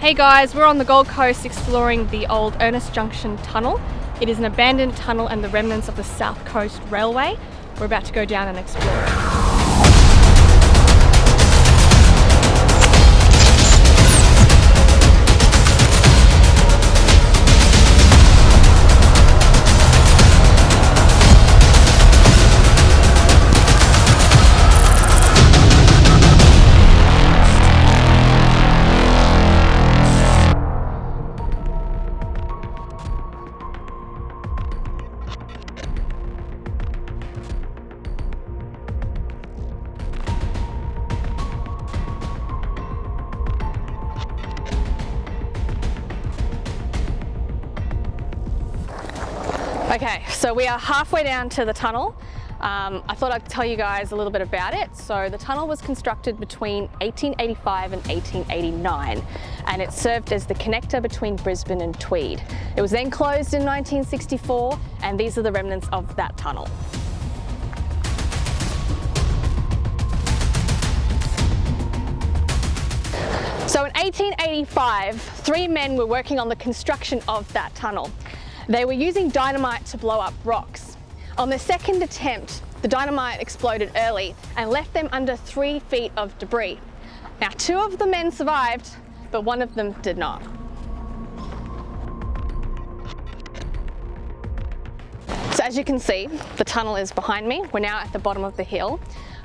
Hey guys, we're on the Gold Coast exploring the old Ernest Junction Tunnel. It is an abandoned tunnel and the remnants of the South Coast Railway. We're about to go down and explore it. Okay, so we are halfway down to the tunnel. I thought I'd tell you guys a little bit about it. So the tunnel was constructed between 1885 and 1889, and it served as the connector between Brisbane and Tweed. It was then closed in 1964, and these are the remnants of that tunnel. So in 1885, 3 men were working on the construction of that tunnel. They were using dynamite to blow up rocks. On their second attempt, the dynamite exploded early and left them under 3 feet of debris. Now, 2 of the men survived, but 1 of them did not. So as you can see, the tunnel is behind me. We're now at the bottom of the hill.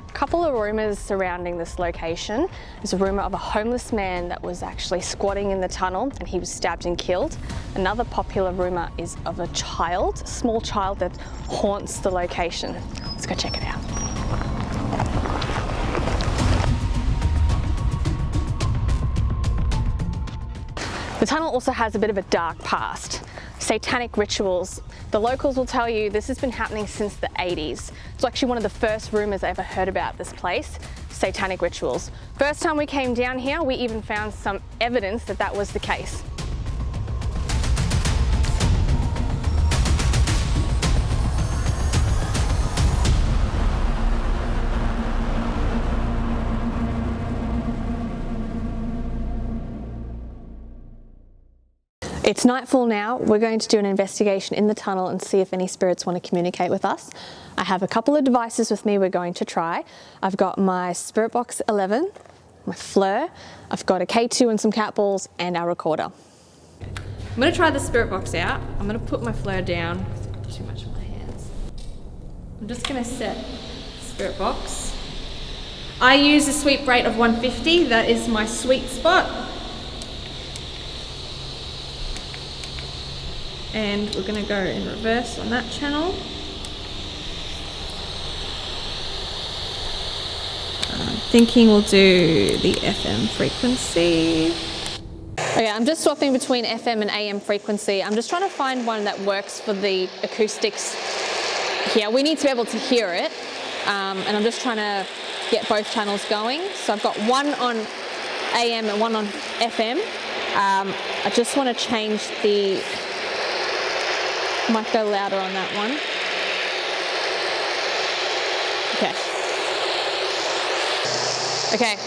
A couple of rumours surrounding this location. There's a rumour of a homeless man that was actually squatting in the tunnel and he was stabbed and killed. Another popular rumour is of a child, a small child that haunts the location. Let's go check it out. The tunnel also has a bit of a dark past. Satanic rituals. The locals will tell you this has been happening since the 80s. It's actually one of the first rumours I ever heard about this place, satanic rituals. First time we came down here, we even found some evidence that that was the case. It's nightfall now. We're going to do an investigation in the tunnel and see if any spirits want to communicate with us. I have a couple of devices with me we're going to try. I've got my Spirit Box 11, my FLIR, I've got a K2 and some cat balls, and our recorder. I'm going to try the Spirit Box out. I'm going to put my FLIR down. It's too much in my hands. I'm just going to set Spirit Box. I use a sweep rate of 150. That is my sweet spot. And we're going to go in reverse on that channel. I'm thinking we'll do the FM frequency. Okay, I'm just swapping between FM and AM frequency. I'm just trying to find one that works for the acoustics here. We need to be able to hear it, and I'm just trying to get both channels going. So I've got one on AM and one on FM. I just want to change the... Might go louder on that one. Okay. Okay.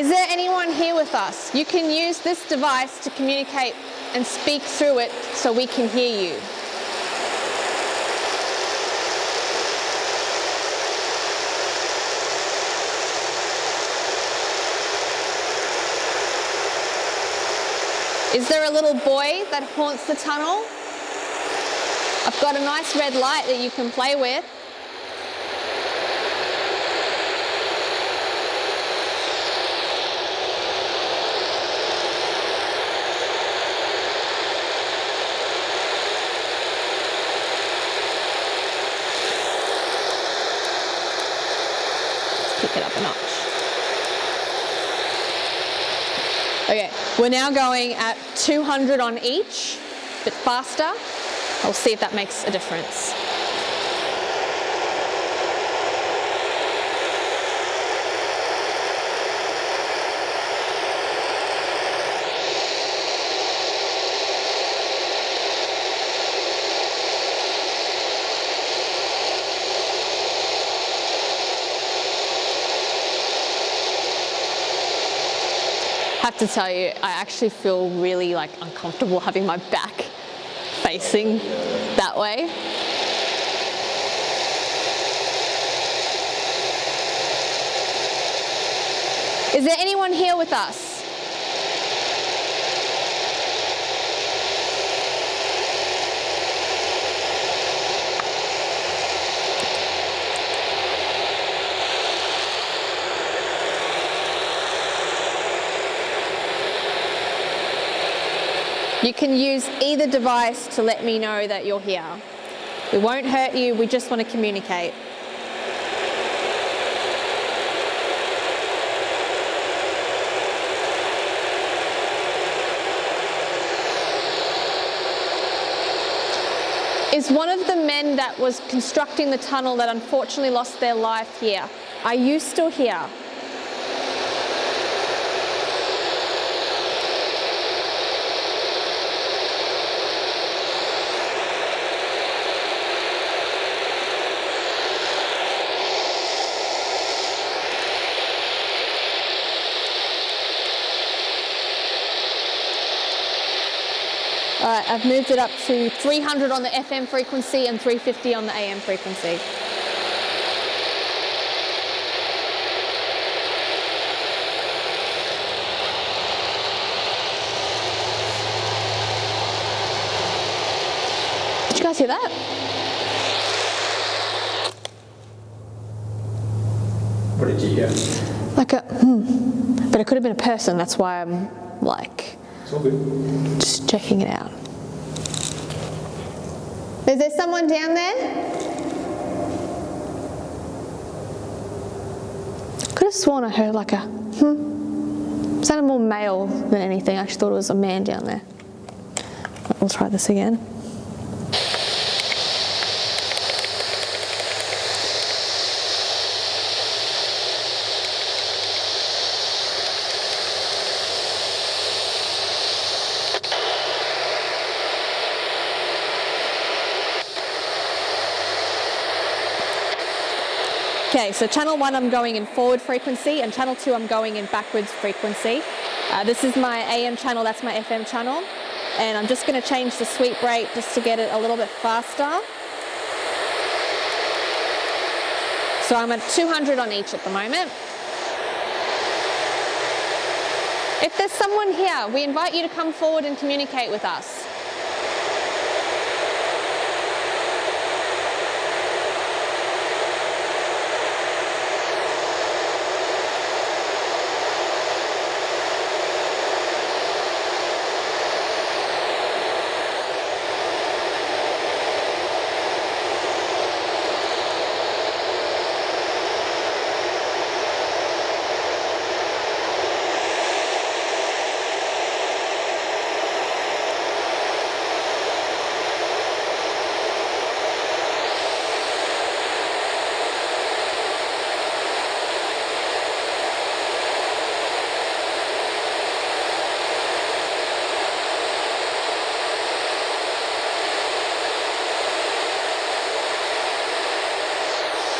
Is there anyone here with us? You can use this device to communicate and speak through it so we can hear you. Is there a little boy that haunts the tunnel? I've got a nice red light that you can play with. Let's kick it up a notch. Okay, we're now going at 200 on each, a bit faster. I'll see if that makes a difference. have to tell you, I actually feel really like uncomfortable having my back facing that way. Is there anyone here with us? You can use either device to let me know that you're here. We won't hurt you, we just want to communicate. Is one of the men that was constructing the tunnel that unfortunately lost their life here? Are you still here? All right, I've moved it up to 300 on the FM frequency and 350 on the AM frequency. Did you guys hear that? What did you hear? Like a but it could have been a person, that's why I'm like... It's all good. Just checking it out. Is there someone down there? Could have sworn I heard like a It sounded more male than anything. I actually thought it was a man down there. We'll try this again. Okay, so channel 1 I'm going in forward frequency and channel 2 I'm going in backwards frequency. This is my AM channel, that's my FM channel. And I'm just going to change the sweep rate just to get it a little bit faster. So I'm at 200 on each at the moment. If there's someone here, we invite you to come forward and communicate with us.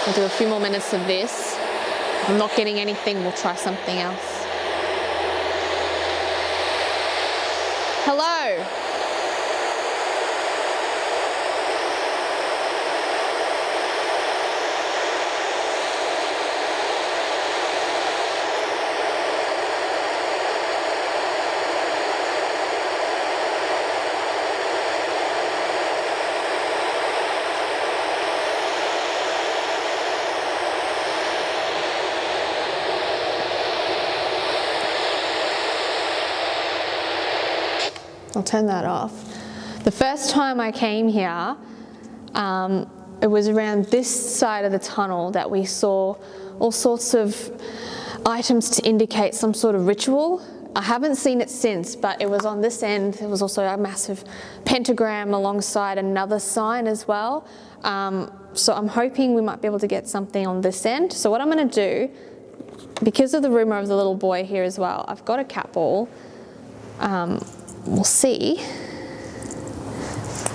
We'll do a few more minutes of this. If I'm not getting anything, we'll try something else. Hello. I'll turn that off. The first time I came here, it was around this side of the tunnel that we saw all sorts of items to indicate some sort of ritual. I haven't seen it since, but it was on this end. There was also a massive pentagram alongside another sign as well. So I'm hoping we might be able to get something on this end. So what I'm going to do, because of the rumour of the little boy here as well, I've got a cat ball. We'll see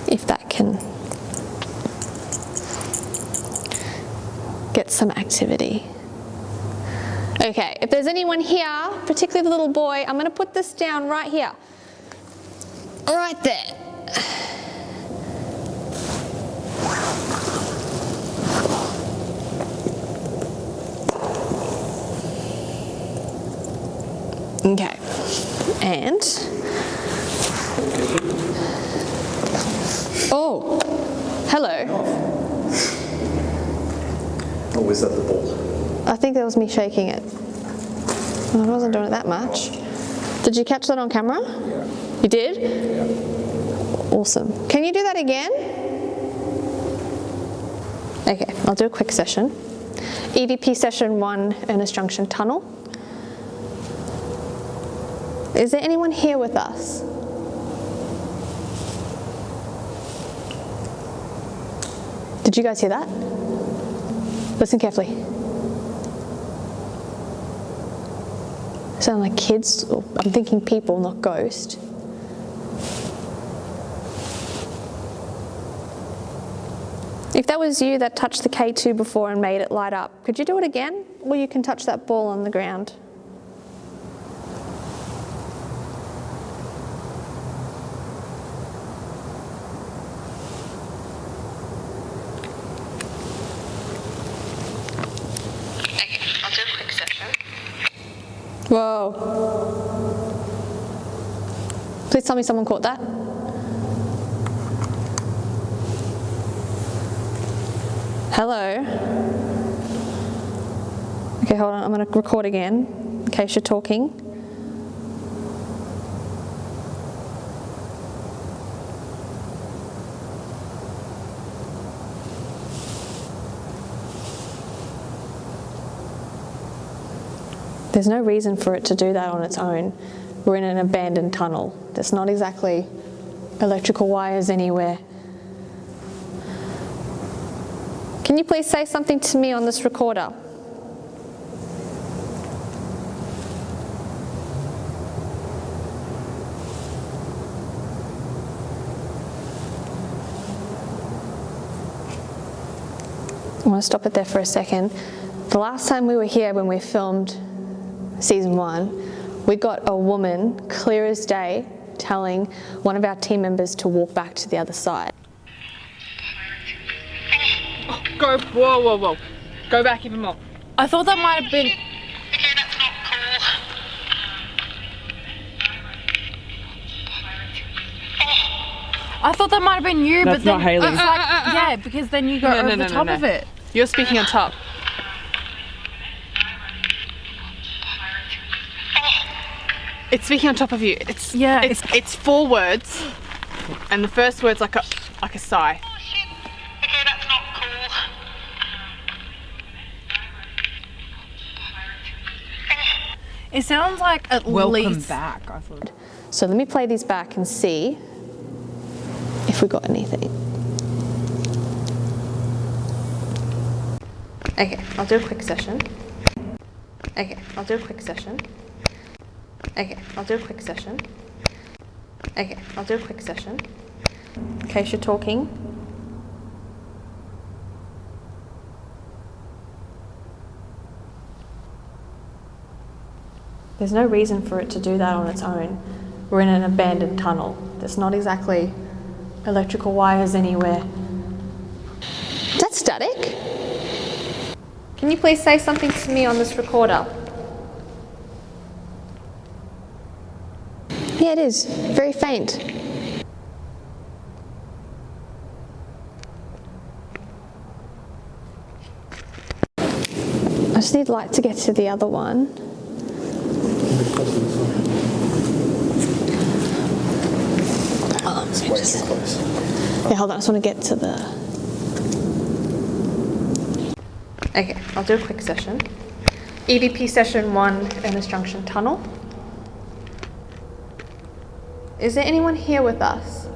if that can get some activity. Okay, if there's anyone here, particularly the little boy, I'm going to put this down right here. Right there. Okay, and oh, hello. Or was that the ball? I think that was me shaking it. I wasn't doing it that much. Did you catch that on camera? Yeah. You did? Yeah. Awesome. Can you do that again? Okay, I'll do a quick session. EVP Session 1, Ernest Junction Tunnel. Is there anyone here with us? Did you guys hear that? Listen carefully. Sound like kids, or I'm thinking people, not ghost. If that was you that touched the K2 before and made it light up, could you do it again? Or you can touch that ball on the ground. Okay, I'll do a quick session. Whoa. Please tell me someone caught that. Hello. Okay, hold on, I'm going to record again in case you're talking. There's no reason for it to do that on its own. We're in an abandoned tunnel. There's not exactly electrical wires anywhere. Can you please say something to me on this recorder? I want to stop it there for a second. The last time we were here when we filmed season 1, we got a woman, clear as day, telling one of our team members to walk back to the other side. Oh, go, whoa, whoa, whoa. Go back even more. I thought that might have been... Okay, that's not cool. I thought that might have been you, That's but then... not Hayley. It's like, yeah, because then you go over the top of it. You're speaking on top. It's speaking on top of you. It's Yeah. It's 4 words, and the first word's like a sigh. Oh shit. Okay, that's not cool. It sounds like at Welcome least... back. I thought. So let me play these back and see if we got anything. Okay, I'll do a quick session. Okay, I'll do a quick session. Okay, I'll do a quick session. Okay, I'll do a quick session. In case you're talking. There's no reason for it to do that on its own. We're in an abandoned tunnel. There's not exactly electrical wires anywhere. Is that static? Can you please say something to me on this recorder? Yeah, it is. Very faint. I just need light to get to the other one. It's way too close. Yeah, hold on, I just want to get to the... Okay, I'll do a quick session. EVP Session 1, Ernest Junction Tunnel. Is there anyone here with us?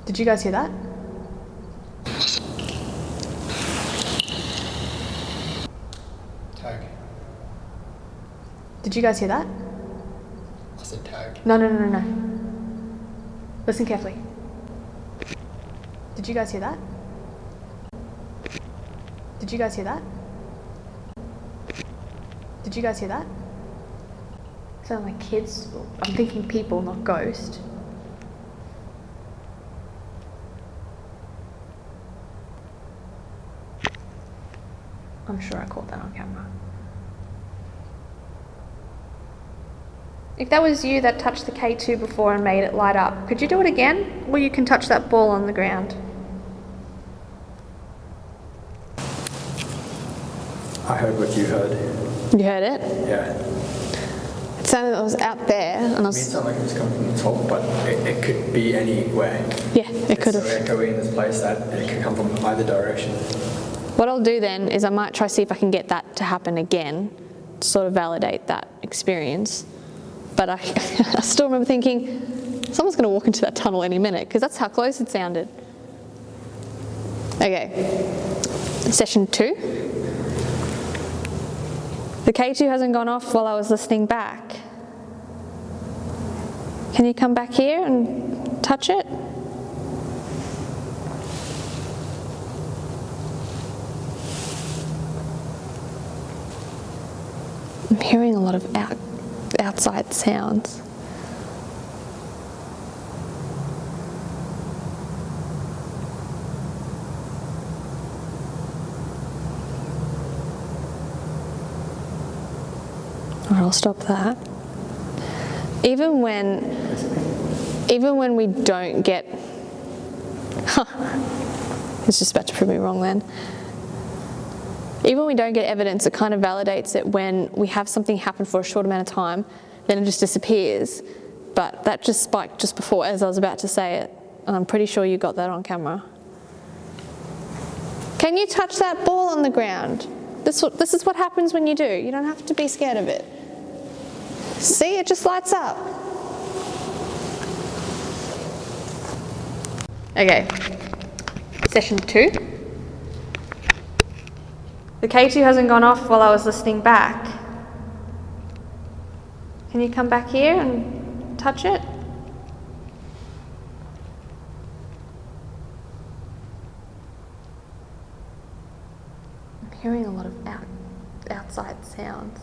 Did you guys hear that? Tag. Did you guys hear that? I said tag. No. Listen carefully. Did you guys hear that? Did you guys hear that? Did you guys hear that? Sound like kids? I'm thinking people, not ghost. I'm sure I caught that on camera. If that was you that touched the K2 before and made it light up, could you do it again? Or you can touch that ball on the ground. I heard what you heard. You heard it? Yeah. It sounded like it was out there and I It was... sounded like it was coming from the top, but it could be anywhere. Yeah, it could have. It's so echoey in this place that it could come from either direction. What I'll do then is I might try see if I can get that to happen again to sort of validate that experience. But I still remember thinking, someone's going to walk into that tunnel any minute because that's how close it sounded. Okay, session 2. The K2 hasn't gone off while I was listening back. Can you come back here and touch it? I'm hearing a lot of outside sounds. Alright, I'll stop that. Even when we don't get, it's just about to prove me wrong then. Even when we don't get evidence, it kind of validates it when we have something happen for a short amount of time, then it just disappears. But that just spiked just before as I was about to say it, and I'm pretty sure you got that on camera. Can you touch that ball on the ground? This is what happens when you do. You don't have to be scared of it. See, it just lights up. Okay, session 2. The K2 hasn't gone off while I was listening back. Can you come back here and touch it? I'm hearing a lot of outside sounds.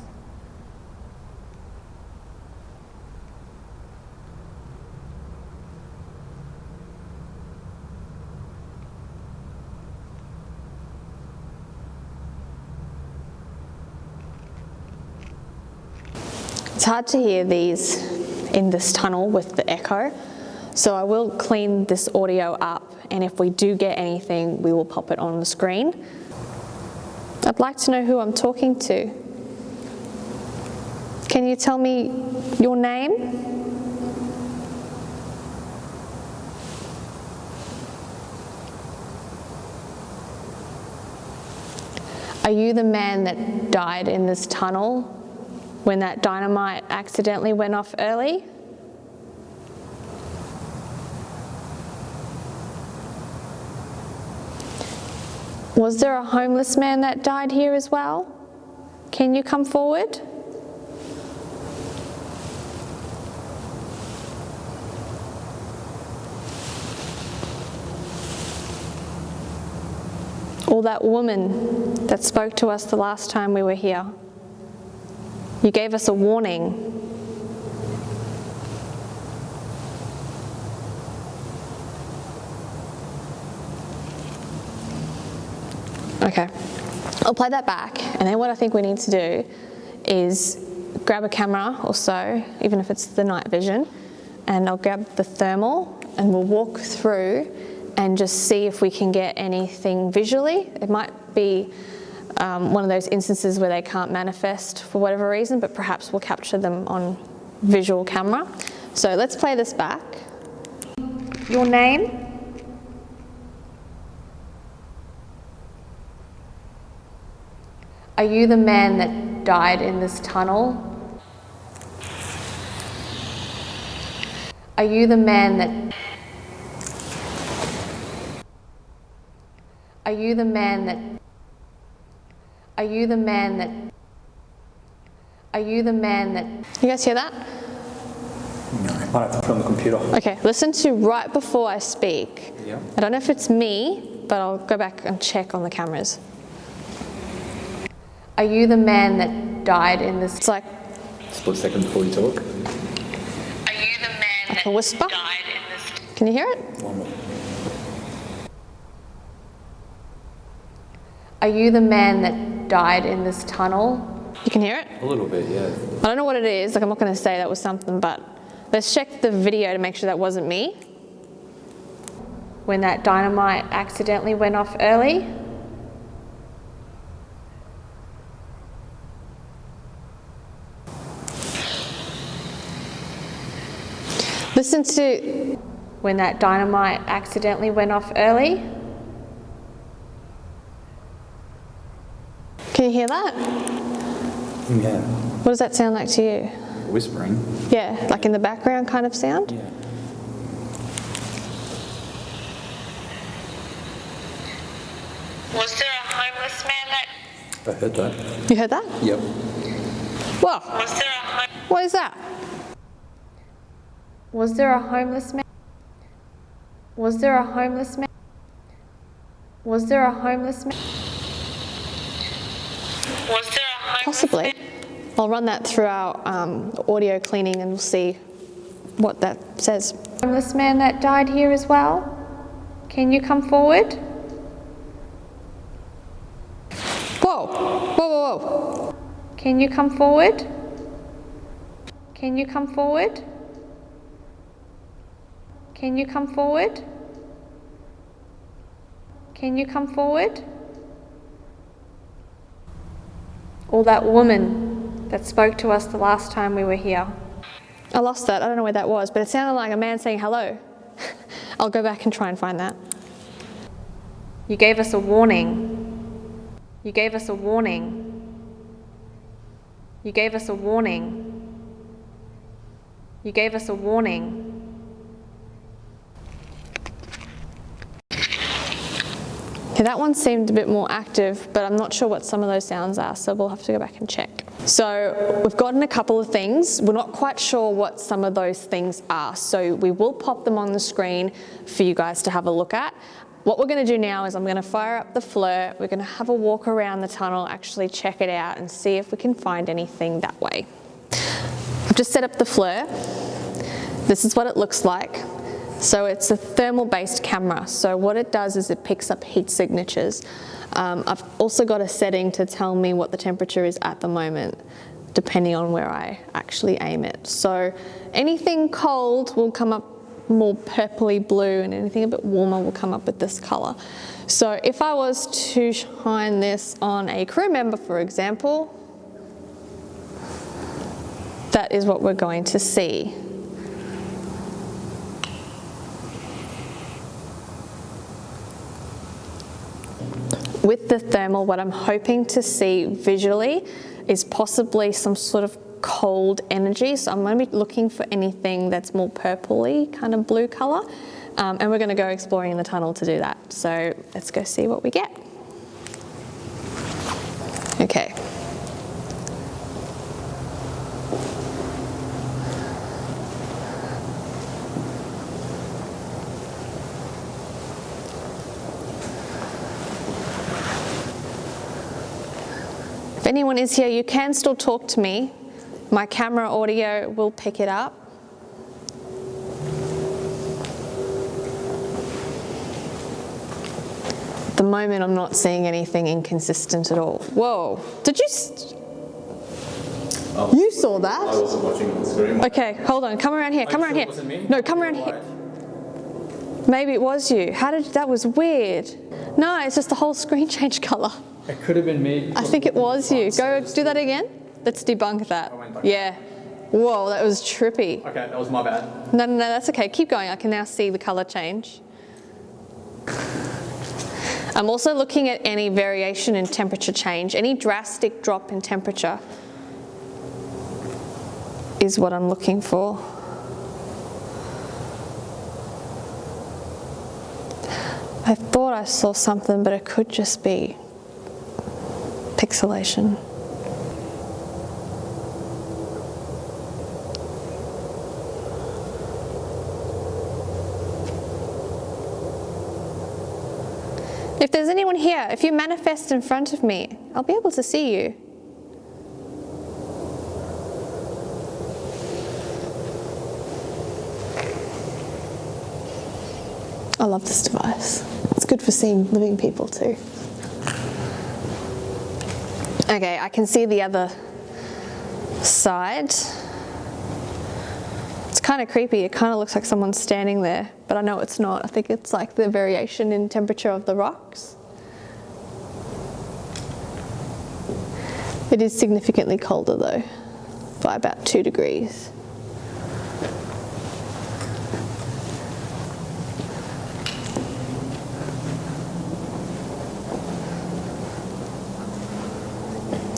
It's hard to hear these in this tunnel with the echo, so I will clean this audio up, and if we do get anything, we will pop it on the screen. I'd like to know who I'm talking to. Can you tell me your name? Are you the man that died in this tunnel when that dynamite accidentally went off early? Was there a homeless man that died here as well? Can you come forward? Or that woman that spoke to us the last time we were here? You gave us a warning. Okay, I'll play that back, and then what I think we need to do is grab a camera or so, even if it's the night vision, and I'll grab the thermal and we'll walk through and just see if we can get anything visually. It might be one of those instances where they can't manifest for whatever reason, but perhaps we'll capture them on visual camera. So let's play this back. Your name? Are you the man that died in this tunnel? Are you the man that... Are you the man that... Are you the man that... Are you the man that... You guys hear that? No, I might have to put on the computer. Okay, listen to right before I speak. Yeah. I don't know if it's me, but I'll go back and check on the cameras. Are you the man that died in this? It's like Split second before you talk. Are you the man that a whisper. died in this? Can you hear it? One more. Are you the man that died in this tunnel? You can hear it? A little bit, yeah. I don't know what it is. Like, I'm not going to say that was something, but let's check the video to make sure that wasn't me. When that dynamite accidentally went off early. Listen to when that dynamite accidentally went off early. Can you hear that? Yeah. What does that sound like to you? Whispering. Yeah, like in the background kind of sound? Yeah. Was there a homeless man that? I heard that. You heard that? Yep. Whoa, Was there a what is that? Was there a homeless man? Was there a homeless man? Was there a homeless man? Was there a homeless Possibly. man? I'll run that through our audio cleaning and we'll see what that says. Homeless man that died here as well? Can you come forward? Whoa, whoa, whoa, whoa. Can you come forward? Can you come forward? Can you come forward? Can you come forward? Or that woman that spoke to us the last time we were here. I lost that, I don't know where that was, but it sounded like a man saying hello. I'll go back and try and find that. You gave us a warning. You gave us a warning. You gave us a warning. You gave us a warning. Okay, that one seemed a bit more active, but I'm not sure what some of those sounds are, so we'll have to go back and check. So we've gotten a couple of things. We're not quite sure what some of those things are, so we will pop them on the screen for you guys to have a look at. What we're going to do now is I'm going to fire up the FLIR, we're going to have a walk around the tunnel, actually check it out and see if we can find anything that way. I've just set up the FLIR. This is what it looks like. So it's a thermal based camera. So what it does is it picks up heat signatures. I've also got a setting to tell me what the temperature is at the moment, depending on where I actually aim it. So anything cold will come up more purpley blue and anything a bit warmer will come up with this color. So if I was to shine this on a crew member, for example, that is what we're going to see. With the thermal, what I'm hoping to see visually is possibly some sort of cold energy. So I'm going to be looking for anything that's more purpley, kind of blue color. And we're going to go exploring in the tunnel to do that. So let's go see what we get. Okay. If anyone is here, you can still talk to me. My camera audio will pick it up. At the moment, I'm not seeing anything inconsistent at all. Whoa, did you? You saw that? I wasn't watching the screen. Okay, hold on, come around here, come around here. Wasn't me? No, come around here. Maybe it was you. How did, that was weird. No, it's just the whole screen changed color. It could have been me. I think it was you. Go do that again. Let's debunk that. Yeah. Whoa, that was trippy. Okay, that was my bad. No, that's okay. Keep going. I can now see the color change. I'm also looking at any variation in temperature change. Any drastic drop in temperature is what I'm looking for. I thought I saw something, but it could just be pixelation. If there's anyone here, if you manifest in front of me, I'll be able to see you. I love this device. It's good for seeing living people too. Okay, I can see the other side. It's kind of creepy. It kind of looks like someone's standing there, but I know it's not. I think it's like the variation in temperature of the rocks. It is significantly colder though, by about 2 degrees.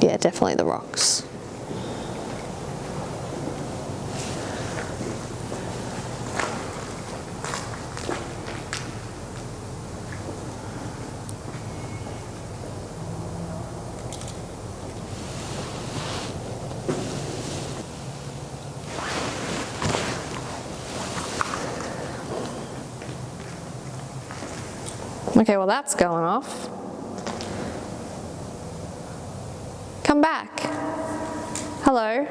Yeah, definitely the rocks. Okay, well that's going off. Come back. Hello.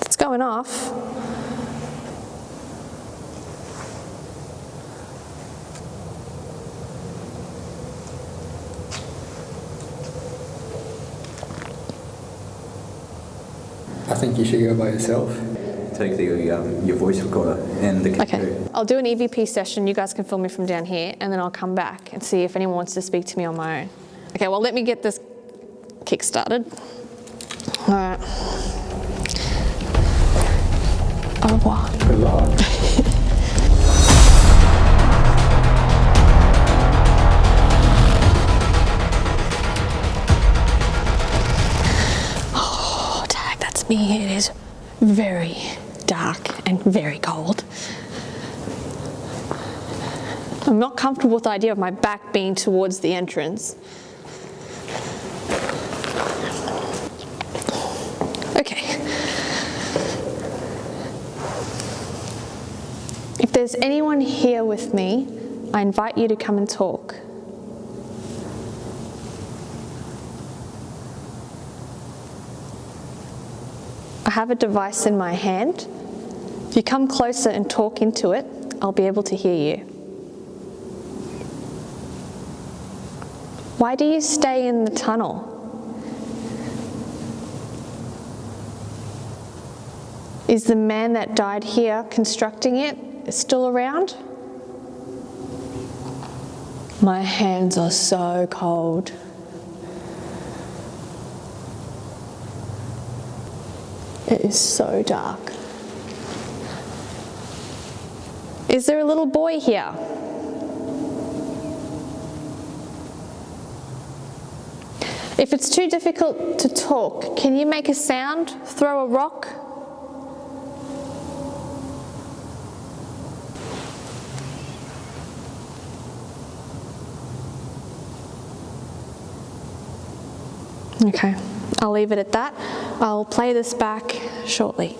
It's going off. I think you should go by yourself. Take your voice recorder and the computer. Okay, I'll do an EVP session. You guys can film me from down here, and then I'll come back and see if anyone wants to speak to me on my own. Okay, well, let me get this kick started. All right. Au revoir. Good luck. Oh, tag, that's me. It is very dark and very cold. I'm not comfortable with the idea of my back being towards the entrance. Okay. If there's anyone here with me, I invite you to come and talk. I have a device in my hand. If you come closer and talk into it, I'll be able to hear you. Why do you stay in the tunnel? Is the man that died here constructing it still around? My hands are so cold. It is so dark. Is there a little boy here? If it's too difficult to talk, can you make a sound? Throw a rock? Okay, I'll leave it at that. I'll play this back shortly.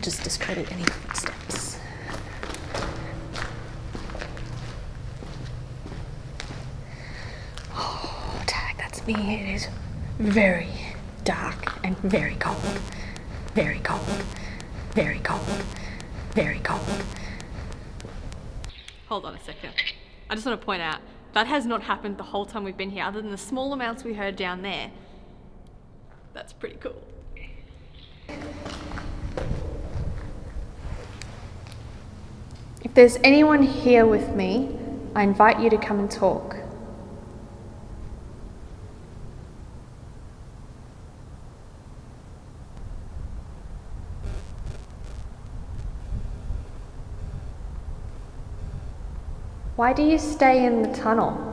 Just discredit any footsteps. Oh, tag, that's me. It is very dark and very cold. Very cold. Very cold. Very cold. Hold on a second. I just want to point out, that has not happened the whole time we've been here, other than the small amounts we heard down there. That's pretty cool. If there's anyone here with me, I invite you to come and talk. Why do you stay in the tunnel?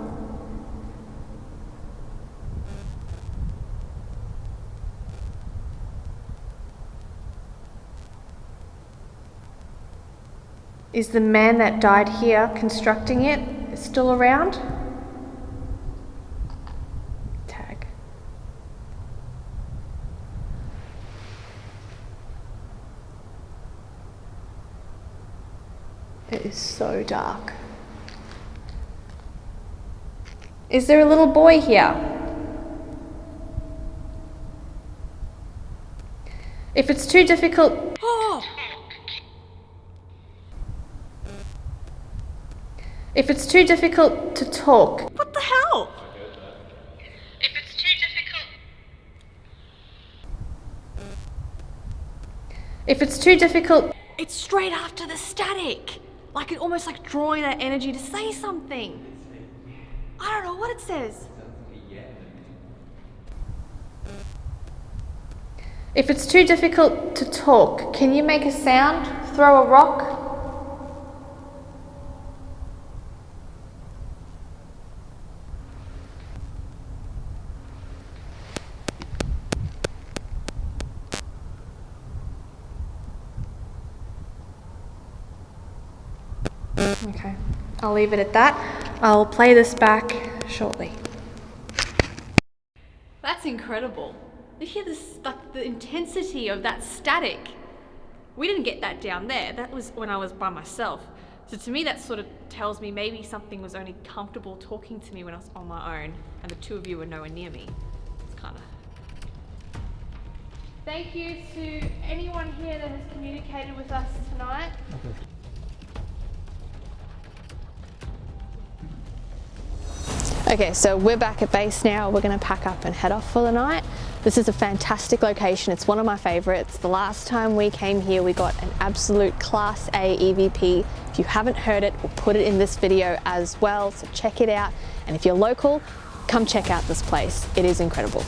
Is the man that died here constructing it still around? Tag. It is so dark. Is there a little boy here? If it's too difficult... Oh! If it's too difficult to talk... What the hell? If it's too difficult, If it's too difficult... It's straight after the static. Like it almost like drawing that energy to say something. I don't know what it says. If it's too difficult to talk, can you make a sound? Throw a rock? Okay, I'll leave it at that. I'll play this back shortly. That's incredible. You hear this, like the intensity of that static. We didn't get that down there. That was when I was by myself. So to me, that sort of tells me maybe something was only comfortable talking to me when I was on my own, and the two of you were nowhere near me. It's kind of. Thank you to anyone here that has communicated with us tonight. Okay, so we're back at base now. We're going to pack up and head off for the night. This is a fantastic location. It's one of my favorites. The last time we came here, we got an absolute Class A EVP. If you haven't heard it, we'll put it in this video as well, so check it out. And if you're local, come check out this place. It is incredible.